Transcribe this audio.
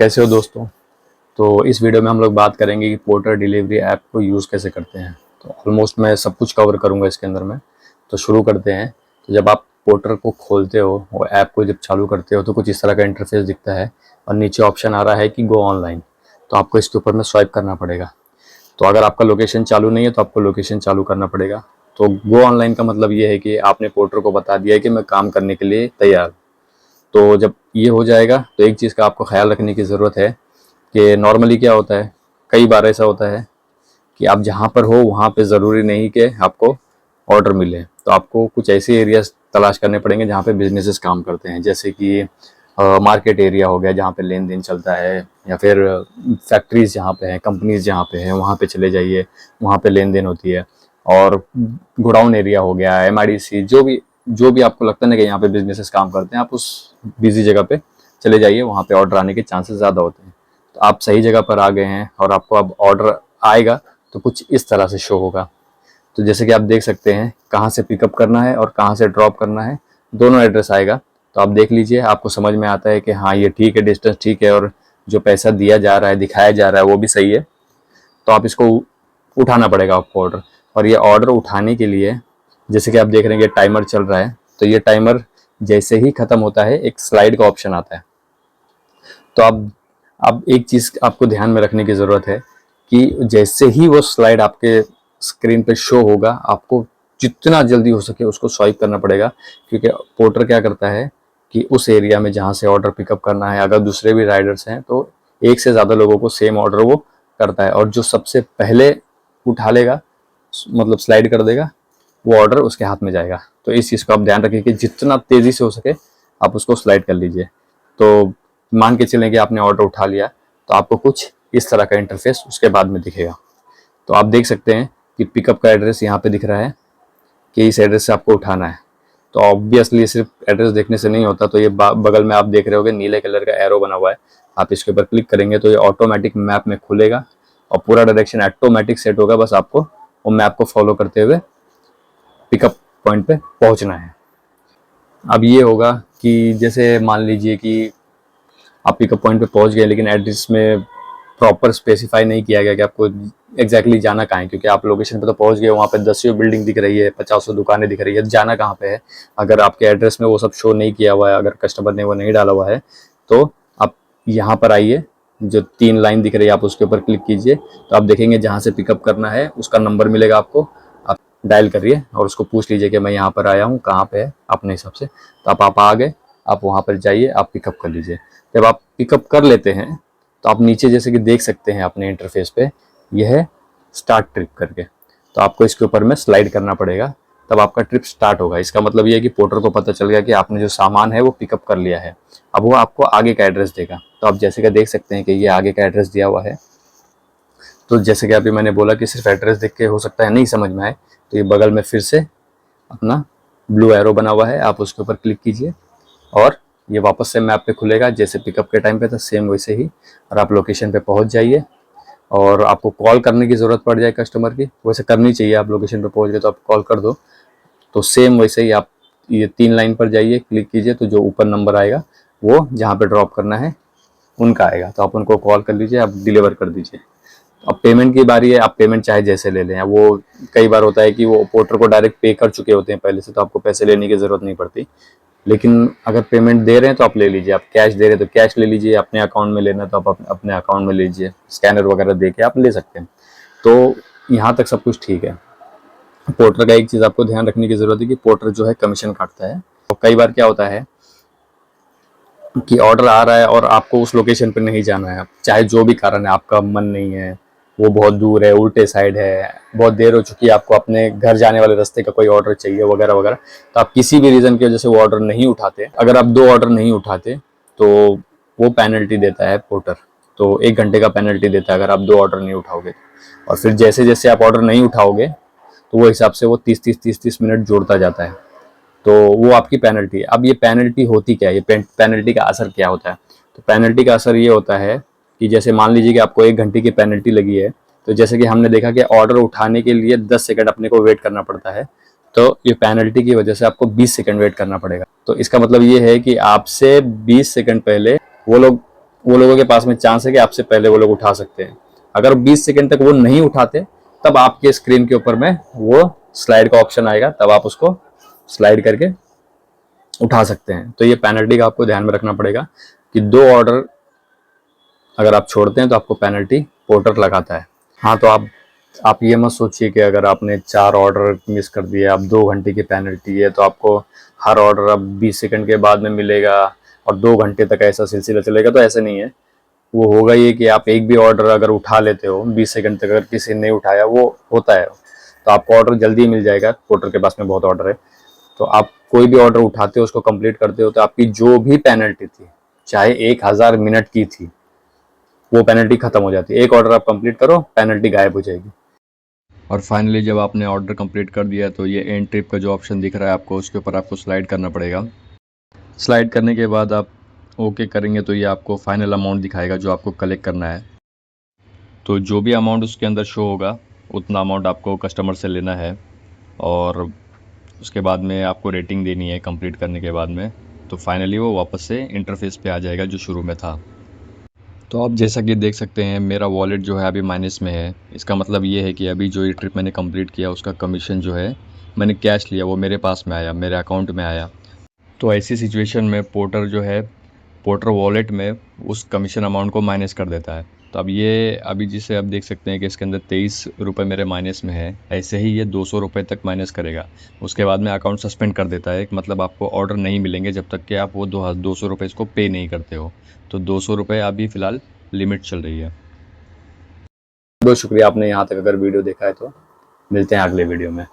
कैसे हो दोस्तों। तो इस वीडियो में हम लोग बात करेंगे कि पोर्टर डिलीवरी ऐप को यूज़ कैसे करते हैं। तो ऑलमोस्ट मैं सब कुछ कवर करूंगा इसके अंदर में। तो शुरू करते हैं। तो जब आप पोर्टर को खोलते हो और ऐप को जब चालू करते हो तो कुछ इस तरह का इंटरफेस दिखता है और नीचे ऑप्शन आ रहा है कि गो ऑनलाइन। तो आपको इसके ऊपर में स्वाइप करना पड़ेगा। तो अगर आपका लोकेशन चालू नहीं है तो आपको लोकेशन चालू करना पड़ेगा। तो गो ऑनलाइन का मतलब ये है कि आपने पोर्टर को बता दिया है कि मैं काम करने के लिए तैयार हूँ। तो जब ये हो जाएगा तो एक चीज़ का आपको ख्याल रखने की ज़रूरत है कि नॉर्मली क्या होता है, कई बार ऐसा होता है कि आप जहाँ पर हो वहाँ पे ज़रूरी नहीं कि आपको ऑर्डर मिले। तो आपको कुछ ऐसे एरियाज तलाश करने पड़ेंगे जहाँ पे बिजनेसेस काम करते हैं, जैसे कि मार्केट एरिया हो गया जहाँ पे लेन देन चलता है, या फिर फैक्ट्रीज जहाँ पे हैं, कंपनीज जहाँ पे हैं वहाँ पे चले जाइए, वहाँ पे लेन देन होती है। और गोडाउन एरिया हो गया, MIDC, जो भी आपको लगता है ना कि यहाँ पे बिजनेसेस काम करते हैं, आप उस बिजी जगह पे चले जाइए, वहाँ पे ऑर्डर आने के चांसेस ज़्यादा होते हैं। तो आप सही जगह पर आ गए हैं और आपको अब ऑर्डर आएगा तो कुछ इस तरह से शो होगा। तो जैसे कि आप देख सकते हैं कहाँ से पिकअप करना है और कहाँ से ड्रॉप करना है, दोनों एड्रेस आएगा। तो आप देख लीजिए, आपको समझ में आता है कि हाँ ये ठीक है, डिस्टेंस ठीक है और जो पैसा दिया जा रहा है, दिखाया जा रहा है वो भी सही है। तो आप इसको उठाना पड़ेगा आपको ऑर्डर। और ये ऑर्डर उठाने के लिए जैसे कि आप देख रहे हैं टाइमर चल रहा है, तो ये टाइमर जैसे ही खत्म होता है एक स्लाइड का ऑप्शन आता है। तो अब एक चीज़ आपको ध्यान में रखने की ज़रूरत है कि जैसे ही वो स्लाइड आपके स्क्रीन पे शो होगा, आपको जितना जल्दी हो सके उसको स्वाइप करना पड़ेगा। क्योंकि पोर्टर क्या करता है कि उस एरिया में जहाँ से ऑर्डर पिकअप करना है, अगर दूसरे भी राइडर्स हैं तो एक से ज़्यादा लोगों को सेम ऑर्डर वो करता है, और जो सबसे पहले उठा लेगा, मतलब स्लाइड कर देगा, वो ऑर्डर उसके हाथ में जाएगा। तो इस चीज़ को आप ध्यान रखिए कि जितना तेज़ी से हो सके आप उसको स्लाइड कर लीजिए। तो मान के चलें कि आपने ऑर्डर उठा लिया तो आपको कुछ इस तरह का इंटरफेस उसके बाद में दिखेगा। तो आप देख सकते हैं कि पिकअप का एड्रेस यहाँ पे दिख रहा है कि इस एड्रेस से आपको उठाना है। तो ऑब्वियसली सिर्फ एड्रेस देखने से नहीं होता। तो ये बगल में आप देख रहे होगे नीले कलर का एरो बना हुआ है, आप इसके ऊपर क्लिक करेंगे तो ये ऑटोमेटिक मैप में खुलेगा और पूरा डायरेक्शन ऑटोमेटिक सेट होगा। बस आपको वो मैप को फॉलो करते हुए पिकअप पॉइंट पे पहुंचना है। अब ये होगा कि जैसे मान लीजिए कि आप पिकअप पॉइंट पे पहुंच गए लेकिन एड्रेस में प्रॉपर स्पेसिफाई नहीं किया गया कि आपको एग्जैक्टली जाना कहाँ है। क्योंकि आप लोकेशन पे तो पहुंच गए, वहाँ पे 10 बिल्डिंग दिख रही है, 50 दुकानें दिख रही है, जाना कहाँ पे है। अगर आपके एड्रेस में वो सब शो नहीं किया हुआ है, अगर कस्टमर ने वो नहीं डाला हुआ है, तो आप यहाँ पर आइए, जो 3 लाइन दिख रही है आप उसके ऊपर क्लिक कीजिए। तो आप देखेंगे जहाँ से पिकअप करना है उसका नंबर मिलेगा आपको, आप डायल करिए और उसको पूछ लीजिए कि मैं यहाँ पर आया हूँ, कहाँ पे है अपने हिसाब से। तो आप आ गए, आप वहाँ पर जाइए, आप पिकअप कर लीजिए। जब आप पिकअप कर लेते हैं तो आप नीचे जैसे कि देख सकते हैं अपने इंटरफेस पे, यह है स्टार्ट ट्रिप करके। तो आपको इसके ऊपर में स्लाइड करना पड़ेगा, तब आपका ट्रिप स्टार्ट होगा। इसका मतलब ये है कि पोर्टर को पता चल गया कि आपने जो सामान है वो पिकअप कर लिया है। अब वो आपको आगे का एड्रेस देगा। तो आप जैसे कि देख सकते हैं कि ये आगे का एड्रेस दिया हुआ है। तो जैसे कि अभी मैंने बोला कि सिर्फ एड्रेस देख के हो सकता है नहीं समझ में आए, तो ये बगल में फिर से अपना ब्लू एरो बना हुआ है, आप उसके ऊपर क्लिक कीजिए और ये वापस से मैप पे खुलेगा जैसे पिकअप के टाइम पे था, सेम वैसे ही। और आप लोकेशन पे पहुंच जाइए और आपको कॉल करने की ज़रूरत पड़ जाए कस्टमर की, वैसे करनी चाहिए। आप लोकेशन पे पहुंच गए तो आप कॉल कर दो। तो सेम वैसे ही आप ये 3 लाइन पर जाइए, क्लिक कीजिए, तो जो ऊपर नंबर आएगा वो जहाँ पे ड्रॉप करना है उनका आएगा। तो आप उनको कॉल कर लीजिए, आप डिलीवर कर दीजिए। अब पेमेंट की बारी है, आप पेमेंट चाहे जैसे ले लें। वो कई बार होता है कि वो पोर्टर को डायरेक्ट पे कर चुके होते हैं पहले से, तो आपको पैसे लेने की ज़रूरत नहीं पड़ती। लेकिन अगर पेमेंट दे रहे हैं तो आप ले लीजिए, आप कैश दे रहे हैं तो कैश ले लीजिए, अपने अकाउंट में लेना तो आप अपने अकाउंट में लीजिए, स्कैनर वगैरह दे के आप ले सकते हैं। तो यहाँ तक सब कुछ ठीक है। पोर्टर का एक चीज़ आपको ध्यान रखने की ज़रूरत है कि पोर्टर जो है कमीशन काटता है। तो कई बार क्या होता है कि ऑर्डर आ रहा है और आपको उस लोकेशन पर नहीं जाना है, चाहे जो भी कारण है, आपका मन नहीं है, वो बहुत दूर है, उल्टे साइड है, बहुत देर हो चुकी है, आपको अपने घर जाने वाले रास्ते का कोई ऑर्डर चाहिए वगैरह वगैरह, तो आप किसी भी रीज़न की वजह से वो ऑर्डर नहीं उठाते। अगर आप 2 ऑर्डर नहीं उठाते तो वो पेनल्टी देता है पोर्टर। तो 1 घंटे का पेनल्टी देता है अगर आप 2 ऑर्डर नहीं उठाओगे। और फिर जैसे जैसे आप ऑर्डर नहीं उठाओगे तो वो हिसाब से वो 30 मिनट जोड़ता जाता है। तो वो आपकी पेनल्टी है। अब ये पेनल्टी होती क्या है, ये पेनल्टी का असर क्या होता है? तो पेनल्टी का असर ये होता है कि जैसे मान लीजिए कि आपको 1 घंटे की पेनल्टी लगी है, तो जैसे कि हमने देखा कि ऑर्डर उठाने के लिए 10 सेकंड अपने को वेट करना पड़ता है, तो ये पेनल्टी की वजह से आपको 20 सेकंड वेट करना पड़ेगा। तो इसका मतलब ये है कि आपसे 20 सेकंड पहले वो लोग वो लोगों के पास में चांस है कि आपसे पहले वो लोग उठा सकते हैं। अगर 20 सेकंड तक वो नहीं उठाते, तब आपके स्क्रीन के ऊपर में वो स्लाइड का ऑप्शन आएगा, तब आप उसको स्लाइड करके उठा सकते हैं। तो ये पेनल्टी का आपको ध्यान में रखना पड़ेगा कि 2 ऑर्डर अगर आप छोड़ते हैं तो आपको पेनल्टी पोर्टर लगाता है। हाँ, तो आप ये मत सोचिए कि अगर आपने 4 ऑर्डर मिस कर दिए, अब 2 घंटे की पेनल्टी है, तो आपको हर ऑर्डर अब 20 सेकंड के बाद में मिलेगा और 2 घंटे तक ऐसा सिलसिला चलेगा। तो ऐसे नहीं है। वो होगा ये कि आप एक भी ऑर्डर अगर उठा लेते हो 20 सेकंड तक, अगर किसी ने नहीं उठाया, वो होता है, तो आपको ऑर्डर जल्दी मिल जाएगा। पोर्टर के पास में बहुत ऑर्डर है, तो आप कोई भी ऑर्डर उठाते हो, उसको कंप्लीट करते हो, तो आपकी जो भी पेनल्टी थी, चाहे 1000 मिनट की थी, वो पेनल्टी खत्म हो जाती है। एक ऑर्डर आप कंप्लीट करो, पेनल्टी गायब हो जाएगी। और फाइनली जब आपने ऑर्डर कंप्लीट कर दिया तो ये एंड ट्रिप का जो ऑप्शन दिख रहा है आपको, उसके ऊपर आपको स्लाइड करना पड़ेगा। स्लाइड करने के बाद आप ओके करेंगे तो ये आपको फाइनल अमाउंट दिखाएगा जो आपको कलेक्ट करना है। तो जो भी अमाउंट उसके अंदर शो होगा, उतना अमाउंट आपको कस्टमर से लेना है और उसके बाद में आपको रेटिंग देनी है कंप्लीट करने के बाद में। तो फाइनली वो वापस से इंटरफेस पे आ जाएगा जो शुरू में था। तो आप जैसा कि देख सकते हैं मेरा वॉलेट जो है अभी माइनस में है। इसका मतलब ये है कि अभी जो ये ट्रिप मैंने कंप्लीट किया उसका कमीशन जो है मैंने कैश लिया वो मेरे पास में आया, मेरे अकाउंट में आया। तो ऐसी सिचुएशन में पोर्टर जो है, पोर्टर वॉलेट में उस कमीशन अमाउंट को माइनस कर देता है। तो अब ये अभी जिसे आप देख सकते हैं कि इसके अंदर 23 रुपये मेरे माइनस में है, ऐसे ही ये 200 रुपये तक माइनस करेगा। उसके बाद में अकाउंट सस्पेंड कर देता है, मतलब आपको ऑर्डर नहीं मिलेंगे जब तक कि आप वो 200 रुपये इसको पे नहीं करते हो। तो 200 रुपये अभी फ़िलहाल लिमिट चल रही है। बहुत शुक्रिया आपने यहाँ तक अगर वीडियो देखा है तो। मिलते हैं अगले वीडियो में।